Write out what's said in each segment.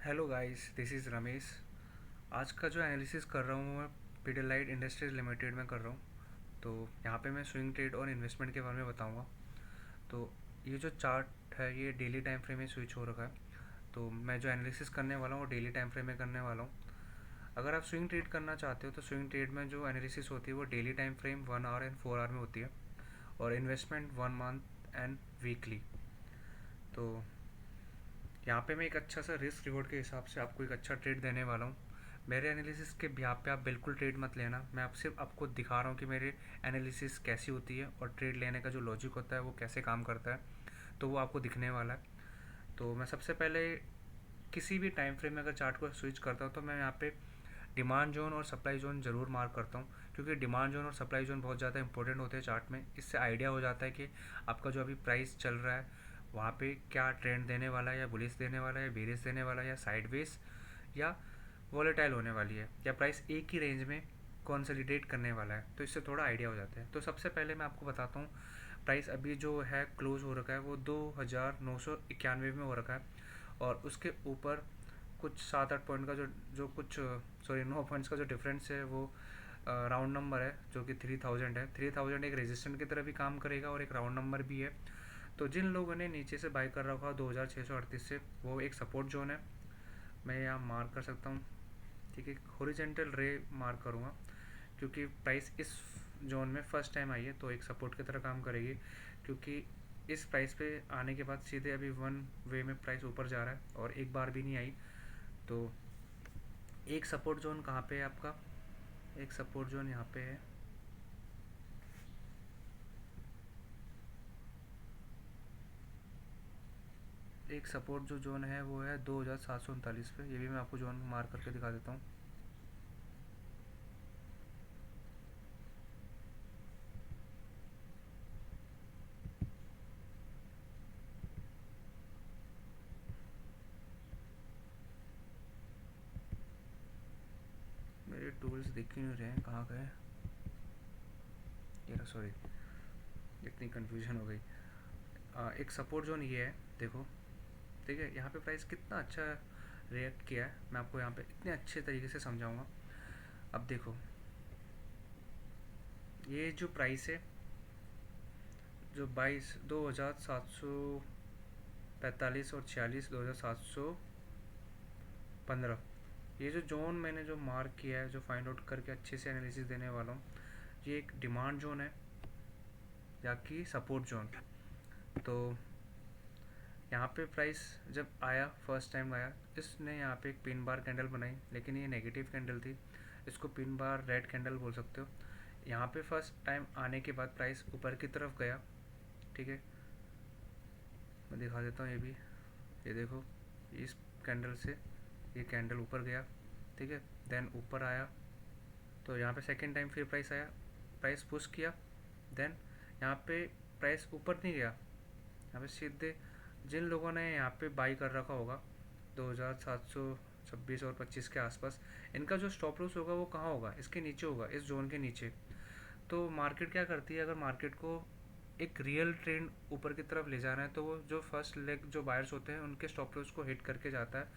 Hello guys, this is Ramesh. आज का जो एनालिसिस कर रहा हूँ मैं पीडियालाइट इंडस्ट्रीज लिमिटेड में कर रहा हूँ। तो यहाँ पे मैं स्विंग ट्रेड और इन्वेस्टमेंट के बारे में बताऊँगा। तो ये जो चार्ट है ये डेली टाइम फ्रेम में स्विच हो रखा है। तो मैं जो एनालिसिस करने वाला हूँ वो डेली टाइम फ्रेम में करने वाला हूँ। अगर आप स्विंग ट्रेड करना चाहते हो तो स्विंग ट्रेड में जो एनालिसिस होती है वो daily time frame 1 hour and 4 hour में होती है, और इन्वेस्टमेंट 1 मंथ एंड वीकली। तो यहाँ पे मैं एक अच्छा सा रिस्क रिवॉर्ड के हिसाब से आपको एक अच्छा ट्रेड देने वाला हूँ। मेरे एनालिसिस के यहाँ पे आप बिल्कुल ट्रेड मत लेना। मैं आप सिर्फ आपको दिखा रहा हूँ कि मेरे एनालिसिस कैसी होती है और ट्रेड लेने का जो लॉजिक होता है वो कैसे काम करता है। तो वो आपको दिखने वाला है। तो मैं सबसे पहले किसी भी टाइम फ्रेम में अगर चार्ट को स्विच करता हूँ तो मैं यहाँ पे डिमांड जोन और सप्लाई जोन ज़रूर मार्क करता हूँ, क्योंकि डिमांड जोन और सप्लाई जोन बहुत ज़्यादा इंपॉर्टेंट होते हैं चार्ट में। इससे आइडिया हो जाता है कि आपका जो अभी प्राइस चल रहा है वहाँ पे क्या ट्रेंड देने वाला है, या बुलिश देने वाला है, या बेरिश देने वाला है, या साइडवेज, या वॉलेटाइल होने वाली है, या प्राइस एक ही रेंज में कंसोलिडेट करने वाला है। तो इससे थोड़ा आइडिया हो जाता है। तो सबसे पहले मैं आपको बताता हूँ, प्राइस अभी जो है क्लोज हो रखा है वो 2991 में हो रखा है, और उसके ऊपर कुछ 7-8 पॉइंट का जो कुछ, सॉरी 9 पॉइंट्स का जो डिफरेंस है वो राउंड नंबर है, जो कि 3000 है। 3000 एक रेजिस्टेंट की तरह भी काम करेगा और एक राउंड नंबर भी है। तो जिन लोगों ने नीचे से बाई कर रखा 2638 से, वो एक सपोर्ट जोन है। मैं यहाँ मार्क कर सकता हूँ। ठीक है, हॉरिजेंटल रे मार्क करूँगा, क्योंकि प्राइस इस जोन में फर्स्ट टाइम आई है तो एक सपोर्ट की तरह काम करेगी। क्योंकि इस प्राइस पे आने के बाद सीधे अभी वन वे में प्राइस ऊपर जा रहा है और एक बार भी नहीं आई। तो एक सपोर्ट जोन कहाँ पे है आपका? एक सपोर्ट जोन यहाँ पे है। एक सपोर्ट जो जोन है वो है 2739 पे। ये भी मैं आपको जोन मार्क करके दिखा देता हूँ। मेरे टूल्स दिख ही नहीं रहे हैं, कहाँ गए? ये सॉरी, इतनी कन्फ्यूजन हो गई। एक सपोर्ट जोन ये है, देखो। ठीक है, यहाँ पे प्राइस कितना अच्छा रिएक्ट किया है, मैं आपको यहाँ पे इतने अच्छे तरीके से समझाऊंगा। अब देखो, ये जो प्राइस है, जो 2745 और 46 2715, ये जो जोन मैंने जो मार्क किया है, जो फाइंड आउट करके अच्छे से एनालिसिस देने वाला हूँ, ये एक डिमांड जोन है या कि सपोर्ट जोन। तो यहाँ पे प्राइस जब आया, फर्स्ट टाइम आया, इसने यहाँ पे एक पिन बार कैंडल बनाई, लेकिन ये नेगेटिव कैंडल थी। इसको पिन बार रेड कैंडल बोल सकते हो। यहाँ पे फर्स्ट टाइम आने के बाद प्राइस ऊपर की तरफ गया। ठीक है, मैं दिखा देता हूँ ये भी। ये देखो, इस कैंडल से ये कैंडल ऊपर गया। ठीक है, देन ऊपर आया। तो यहाँ पे सेकेंड टाइम फिर प्राइस आया, प्राइस पुश किया। देन यहाँ पे प्राइस ऊपर नहीं गया, यहाँ पे सीधे जिन लोगों ने यहाँ पे बाई कर रखा होगा 2726 और 25 के आसपास, इनका जो स्टॉप लॉस होगा वो कहाँ होगा? इसके नीचे होगा, इस जोन के नीचे। तो मार्केट क्या करती है, अगर मार्केट को एक रियल ट्रेंड ऊपर की तरफ ले जाना है तो वो जो फर्स्ट लेग जो बायर्स होते हैं उनके स्टॉप लॉस को हिट करके जाता है।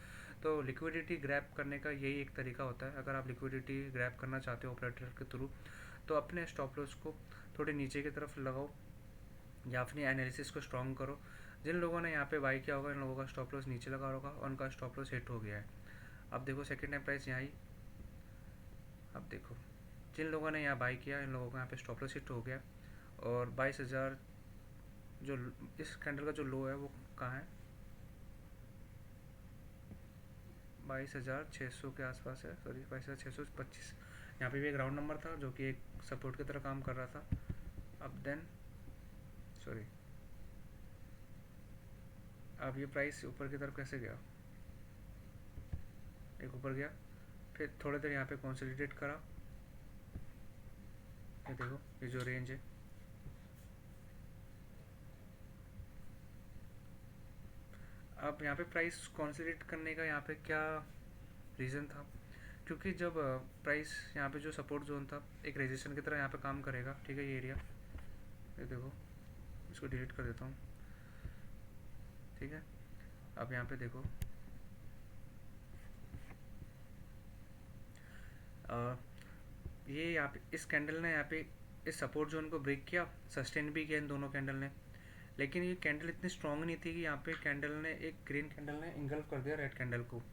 तो लिक्विडिटी ग्रैब करने का यही एक तरीका होता है। अगर आप लिक्विडिटी ग्रैब करना चाहते हो ऑपरेटर के थ्रू, तो अपने स्टॉप लॉस को थोड़े नीचे की तरफ लगाओ या अपनी एनालिसिस को स्ट्रॉन्ग करो। जिन लोगों ने यहाँ पे बाई किया होगा, इन लोगों का स्टॉप लॉस नीचे लगा होगा और उनका स्टॉप लॉस हिट हो गया है। अब देखो, सेकेंड टाइम प्राइस यहाँ आई। अब देखो, जिन लोगों ने यहाँ बाई किया, इन लोगों का यहाँ पे स्टॉप लॉस हिट हो गया। और 22,000 जो इस कैंडल का जो लो है वो कहाँ है? 22,600 के आसपास है, सॉरी 22,625। यहाँ पे भी एक राउंड नंबर था जो कि एक सपोर्ट की तरह काम कर रहा था। अब देन सॉरी, अब ये प्राइस ऊपर की तरफ कैसे गया? एक ऊपर गया, फिर थोड़ी देर यहाँ पे कंसोलिडेट करा। ये देखो, ये जो रेंज है, अब यहाँ पे प्राइस कंसोलिडेट करने का यहाँ पे क्या रीज़न था? क्योंकि जब प्राइस यहाँ पे जो सपोर्ट जोन था एक रेजिस्टेंस की तरह यहाँ पे काम करेगा। ठीक है, ये एरिया, ये देखो, इसको डिलीट कर देता हूँ। ठीक है, अब यहाँ पे देखो, ये यहाँ पे इस कैंडल ने यहाँ पे इस सपोर्ट जोन को ब्रेक किया, सस्टेन भी किया इन दोनों कैंडल ने। लेकिन ये कैंडल इतनी स्ट्रांग नहीं थी कि यहाँ पे कैंडल ने, एक ग्रीन कैंडल ने इंगल्फ कर दिया रेड कैंडल को।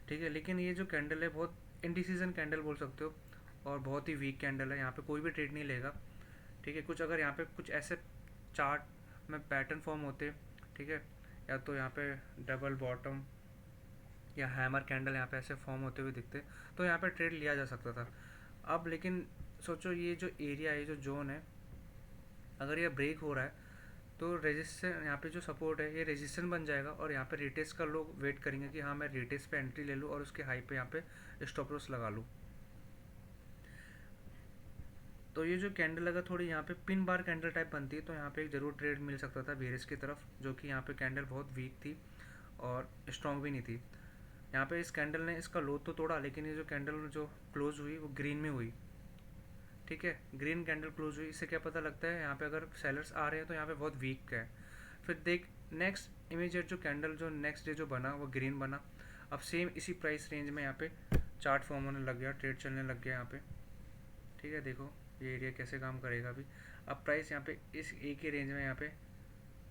ठीक है, लेकिन ये जो कैंडल है बहुत इनडिसीजन कैंडल बोल सकते हो, और बहुत ही वीक कैंडल है। यहाँ पे कोई भी ट्रेड नहीं लेगा। ठीक है, कुछ अगर यहाँ पे कुछ ऐसे चार्ट में पैटर्न फॉर्म होते, ठीक है, या तो यहाँ पे डबल बॉटम या हैमर कैंडल यहाँ पे ऐसे फॉर्म होते हुए दिखते, तो यहाँ पे ट्रेड लिया जा सकता था। अब लेकिन सोचो ये जो एरिया है, जो जोन है, अगर ये ब्रेक हो रहा है तो रेजिस्टेंस, यहाँ पे जो सपोर्ट है ये रेजिस्टेंस बन जाएगा, और यहाँ पे रिटेस्ट का लोग वेट करेंगे कि हाँ मैं रिटेस्ट पे एंट्री ले लूँ और उसके हाई पे यहाँ पे स्टॉप लॉस लगा लूँ। तो ये जो कैंडल अगर थोड़ी यहाँ पे पिन बार कैंडल टाइप बनती है तो यहाँ पे एक ज़रूर ट्रेड मिल सकता था बेरिश की तरफ, जो कि यहाँ पे कैंडल बहुत वीक थी और स्ट्रॉन्ग भी नहीं थी। यहाँ पे इस कैंडल ने इसका लो तो तोड़ा, लेकिन ये जो कैंडल जो क्लोज हुई वो ग्रीन में हुई। ठीक है, ग्रीन कैंडल क्लोज हुई, इससे क्या पता लगता है यहाँ पे अगर सेलर्स आ रहे हैं तो यहाँ पे बहुत वीक है। फिर देख नेक्स्ट इमीडिएट जो कैंडल जो नेक्स्ट डे जो बना वो ग्रीन बना। अब सेम इसी प्राइस रेंज में यहाँ पे चार्ट फॉर्म होने लग गया, ट्रेड चलने लग गया यहाँ पे। ठीक है, देखो ये एरिया कैसे काम करेगा अभी। अब प्राइस यहाँ पे इस एक ही रेंज में यहाँ पे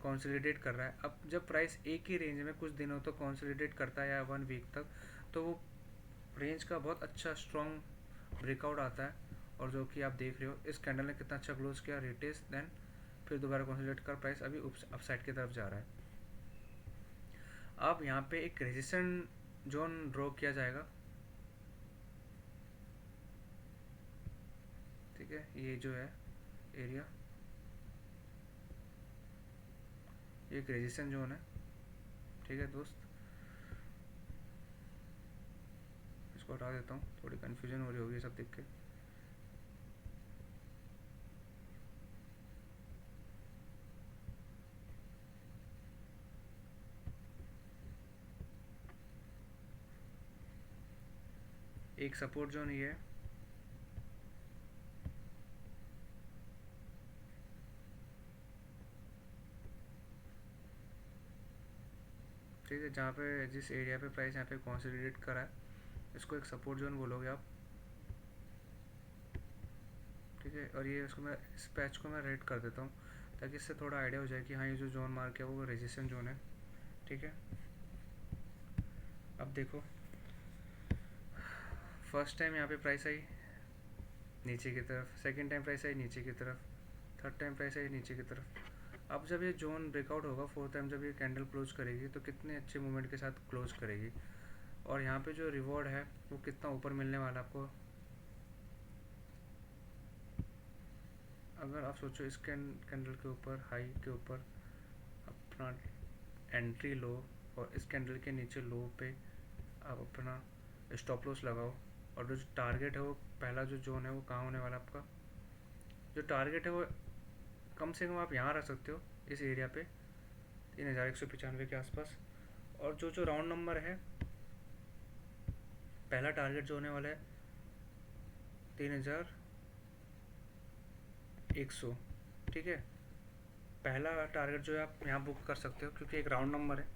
कॉन्सोलिडेट कर रहा है। अब जब प्राइस एक ही रेंज में कुछ दिनों तक कॉन्सोलिडेट करता है या 1 वीक तक, तो वो रेंज का बहुत अच्छा स्ट्रॉन्ग ब्रेकआउट आता है। और जो कि आप देख रहे हो इस कैंडल ने कितना अच्छा क्लोज किया, रिटेस्ट, देन फिर दोबारा कॉन्सोलिडेट कर प्राइस अभी अपसाइड की तरफ जा रहा है। अब यहाँ पे एक रेजिस्टेंट जोन ड्रॉ किया जाएगा। ठीक है, ये जो है एरिया, ये एक रेजिस्टेंट जोन है। ठीक है दोस्त, इसको हटा देता हूँ, थोड़ी कन्फ्यूजन हो रही होगी सब देख के। एक सपोर्ट जोन ये है, ठीक है, जहाँ पे जिस एरिया पे प्राइस यहाँ पे कॉन्सोलिडेट करा है इसको एक सपोर्ट जोन बोलोगे आप। ठीक है, और ये इसको मैं, इस पैच को मैं रेड कर देता हूँ ताकि इससे थोड़ा आइडिया हो जाए कि हाँ ये जो जोन मार्क है वो रेजिस्टेंस जोन है। ठीक है, अब देखो फर्स्ट टाइम यहाँ पे प्राइस आई नीचे की तरफ, सेकंड टाइम प्राइस आई नीचे की तरफ, थर्ड टाइम प्राइस आई नीचे की तरफ। अब जब ये जोन ब्रेकआउट होगा फोर्थ टाइम जब ये कैंडल क्लोज करेगी तो कितने अच्छे मूवमेंट के साथ क्लोज करेगी, और यहाँ पे जो रिवॉर्ड है वो कितना ऊपर मिलने वाला आपको। अगर आप सोचो इस कैंडल के ऊपर, हाई के ऊपर अपना एंट्री लो, और इस कैंडल के नीचे लो पे आप अपना स्टॉप लॉस लगाओ, और जो टारगेट है वो पहला जो जोन है वो कहाँ होने वाला आपका, जो टारगेट है वो कम से कम आप यहाँ रख सकते हो इस एरिया पे 3195 के आसपास। और जो जो राउंड नंबर है, पहला टारगेट जो होने वाला है 3100। ठीक है, पहला टारगेट जो है आप यहाँ बुक कर सकते हो क्योंकि एक राउंड नंबर है।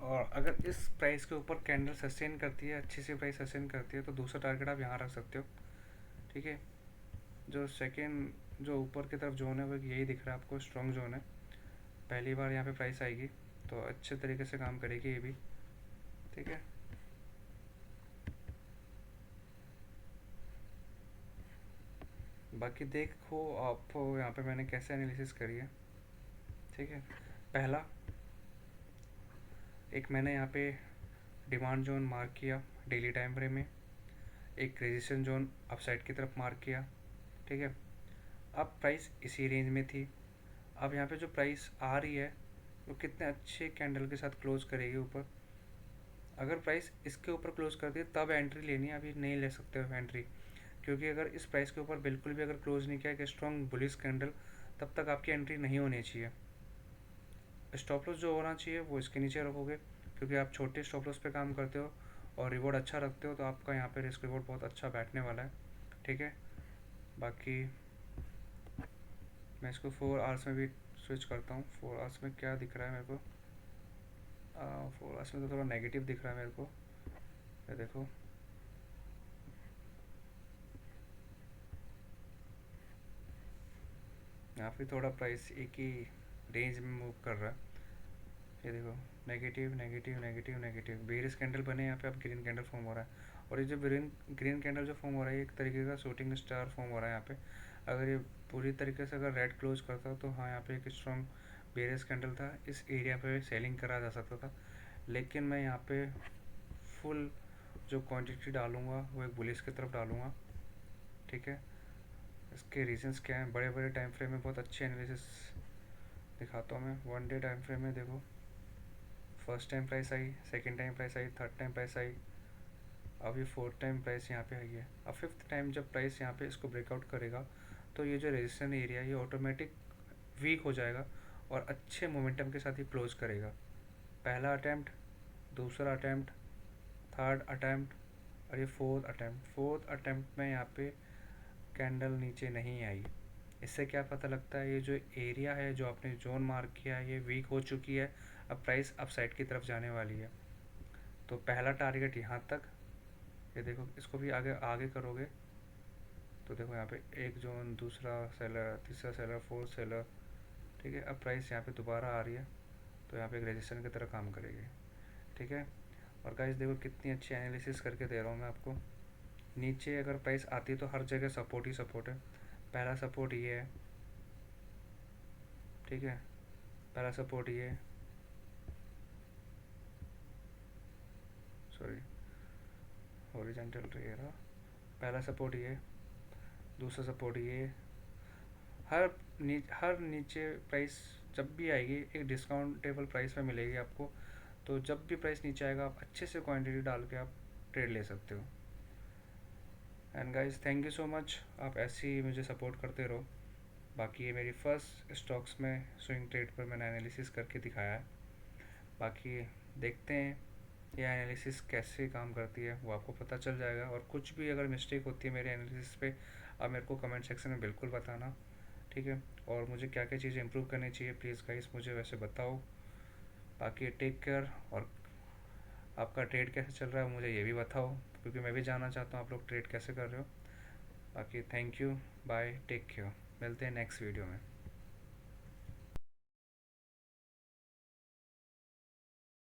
और अगर इस प्राइस के ऊपर कैंडल सस्टेन करती है, अच्छी सी प्राइस सस्टेन करती है, तो दूसरा टारगेट आप यहाँ रख सकते हो। ठीक है, जो सेकेंड जो ऊपर की तरफ जोन है वो यही दिख रहा है आपको, स्ट्रॉन्ग जोन है। पहली बार यहाँ पे प्राइस आएगी तो अच्छे तरीके से काम करेगी ये भी। ठीक है, बाकी देखो आप यहाँ पे मैंने कैसे एनालिसिस करी है। ठीक है, पहला एक मैंने यहाँ पे डिमांड जोन मार्क किया डेली टाइम फ्रेम में, एक रेजिस्टेंस जोन अपसाइड की तरफ मार्क किया। ठीक है, अब प्राइस इसी रेंज में थी। अब यहाँ पे जो प्राइस आ रही है वो कितने अच्छे कैंडल के साथ क्लोज करेगी ऊपर। अगर प्राइस इसके ऊपर क्लोज करती है तब एंट्री लेनी है, अभी नहीं ले सकते हो एंट्री, क्योंकि अगर इस प्राइस के ऊपर बिल्कुल भी अगर क्लोज नहीं किया कि स्ट्रॉन्ग बुलिश कैंडल, तब तक आपकी एंट्री नहीं होनी चाहिए। स्टॉप लॉस जो होना चाहिए वो इसके नीचे रखोगे, क्योंकि आप छोटे स्टॉप लॉस पे काम करते हो और रिवॉर्ड अच्छा रखते हो, तो आपका यहाँ पे रिस्क रिवॉर्ड बहुत अच्छा बैठने वाला है। ठीक है, बाकी मैं इसको 4 आवर्स में भी स्विच करता हूँ। 4 आवर्स में क्या दिख रहा है मेरे को, 4 आवर्स में तो थोड़ा नेगेटिव दिख रहा है मेरे को। ये देखो यहाँ पे थोड़ा प्राइस एक ही रेंज में मूव कर रहा है। ये देखो, negative negative negative negative, bearish candle बने यहाँ पे, अब ग्रीन कैंडल फॉर्म हो रहा है। और ये जो ग्रीन ग्रीन कैंडल जो फॉर्म हो रहा है, एक तरीके का शूटिंग स्टार फॉर्म हो रहा है यहाँ पे। अगर ये पूरी तरीके से अगर रेड क्लोज करता तो हाँ, यहाँ पे एक स्ट्रॉन्ग बेरिश कैंडल था, इस एरिया पे सेलिंग करा जा सकता था। लेकिन मैं यहाँ पे फुल जो क्वांटिटी डालूंगा वो एक बुलिश की तरफ डालूंगा, ठीक है। इसके रीजंस क्या हैं? बड़े बड़े टाइम फ्रेम में बहुत अच्छे एनालिसिस दिखाता हूँ मैं। 1 डे टाइम फ्रेम में देखो, first time price I, second time price I, third time price I, अब ये फोर्थ टाइम प्राइस यहाँ पे आई है। अब फिफ्थ टाइम जब प्राइस यहाँ पे इसको ब्रेकआउट करेगा तो ये जो रेजिस्टेंस एरिया ये ऑटोमेटिक वीक हो जाएगा और अच्छे मोमेंटम के साथ ही क्लोज करेगा। पहला अटैम्प्ट, दूसरा अटैम्प्ट, थर्ड अटैम्प्ट और ये फोर्थ अटैम्प्ट में यहाँ पे कैंडल नीचे नहीं आई। इससे क्या पता लगता है, ये जो एरिया है जो आपने जोन मार्क किया है ये वीक हो चुकी है, अब प्राइस अपसाइड की तरफ जाने वाली है। तो पहला टारगेट यहाँ तक, ये देखो इसको भी आगे आगे करोगे तो देखो यहाँ पे एक जोन, दूसरा सेलर, तीसरा सेलर, फोर्थ सेलर, ठीक है। अब प्राइस यहाँ पे दोबारा आ रही है तो यहाँ पे एक रेजिस्टेंस की तरह काम करेगी, ठीक है। और गाइस देखो कितनी अच्छी एनालिसिस करके दे रहा हूँ मैं आपको। नीचे अगर प्राइस आती है तो हर जगह सपोर्ट ही सपोर्ट है। पहला सपोर्ट ये है, ठीक है, पहला सपोर्ट ये है, सॉरी हॉरिजॉन्टल ये रहा, पहला सपोर्ट ये, दूसरा सपोर्ट ये। हर नीचे प्राइस जब भी आएगी एक डिस्काउंटेबल प्राइस में मिलेगी आपको। तो जब भी प्राइस नीचे आएगा आप अच्छे से क्वांटिटी डाल के आप ट्रेड ले सकते हो। And guys thank you so much, आप ऐसे ही मुझे सपोर्ट करते रहो। बाकी ये मेरी फर्स्ट स्टॉक्स में स्विंग ट्रेड पर मैंने एनालिसिस करके दिखाया है। बाकी देखते हैं ये एनालिसिस कैसे काम करती है, वो आपको पता चल जाएगा। और कुछ भी अगर मिस्टेक होती है मेरे एनालिसिस पे, आप मेरे को कमेंट सेक्शन में बिल्कुल बताना, ठीक है। और मुझे क्या क्या चीज़ें इंप्रूव करनी चाहिए प्लीज़ गाइस मुझे वैसे बताओ। बाकी टेक केयर, और आपका ट्रेड कैसे चल रहा है मुझे ये भी बताओ, क्योंकि मैं भी जानना चाहता हूँ आप लोग ट्रेड कैसे कर रहे हो। बाकी thank you, bye, take care, मिलते हैं नेक्स्ट वीडियो में।